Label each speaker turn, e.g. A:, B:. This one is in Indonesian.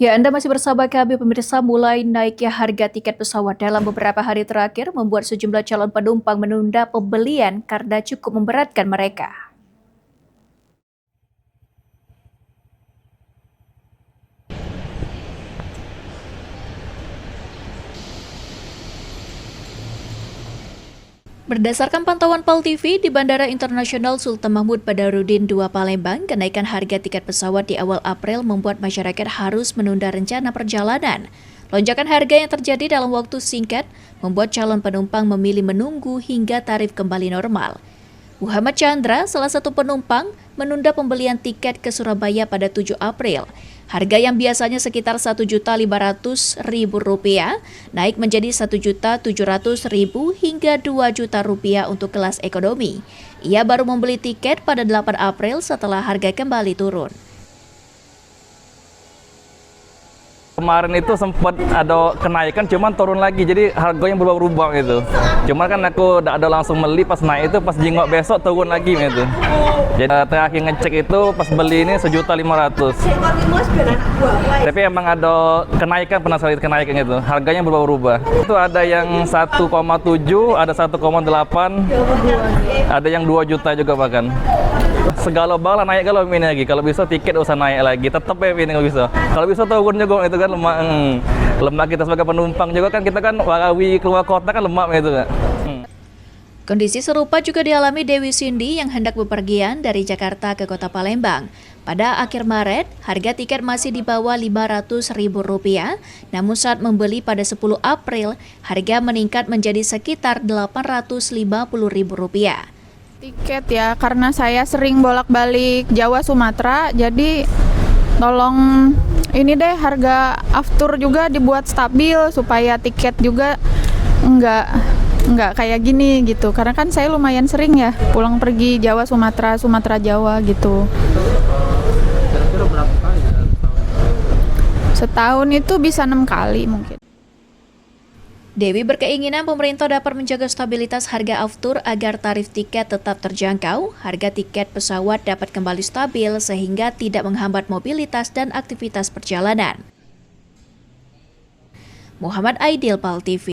A: Ya, Anda masih bersama kami pemirsa. Mulai naiknya harga tiket pesawat dalam beberapa hari terakhir membuat sejumlah calon penumpang menunda pembelian karena cukup memberatkan mereka. Berdasarkan pantauan PAL TV di Bandara Internasional Sultan Mahmud Badarudin II Palembang, kenaikan harga tiket pesawat di awal April membuat masyarakat harus menunda rencana perjalanan. Lonjakan harga yang terjadi dalam waktu singkat membuat calon penumpang memilih menunggu hingga tarif kembali normal. Muhammad Chandra, salah satu penumpang, menunda pembelian tiket ke Surabaya pada 7 April. Harga yang biasanya sekitar Rp1.500.000 naik menjadi Rp1.700.000 hingga Rp2.000.000 untuk kelas ekonomi. Ia baru membeli tiket pada 8 April setelah harga kembali turun.
B: Kemarin itu sempat ada kenaikan, cuman turun lagi, jadi harganya berubah-ubah gitu. Cuman kan aku ada langsung beli, pas naik itu pas jengok besok turun lagi gitu. Jadi terakhir ngecek itu pas beli ini Rp1.500.000. Tapi emang ada kenaikan, pernah sekali kenaikan itu. Harganya berubah-ubah. Itu ada yang 1,7, ada 1,8, ada yang 2 juta juga bahkan. Segala bala naik kalau ini lagi. Kalau bisa tiket usah naik lagi. Tetap ya ini kalau bisa. Kalau bisa turun juga itu kan lemak kita sebagai penumpang juga kan, kita kan warawi keluar kota kan lemak gitu kan.
A: Kondisi serupa juga dialami Dewi Cindy yang hendak bepergian dari Jakarta ke kota Palembang. Pada akhir Maret, harga tiket masih di bawah Rp500.000, namun saat membeli pada 10 April, harga meningkat menjadi sekitar Rp850.000.
C: Tiket ya, karena saya sering bolak-balik Jawa Sumatera, jadi tolong ini deh harga aftur juga dibuat stabil supaya tiket juga enggak kayak gini gitu. Karena kan saya lumayan sering ya pulang pergi Jawa Sumatera, Sumatera Jawa gitu.
D: Kira-kira berapa kali ya?
C: Setahun itu bisa 6 kali mungkin.
A: Dewi berkeinginan pemerintah dapat menjaga stabilitas harga aftur agar tarif tiket tetap terjangkau, harga tiket pesawat dapat kembali stabil sehingga tidak menghambat mobilitas dan aktivitas perjalanan. Muhammad Aidil, PAL TV.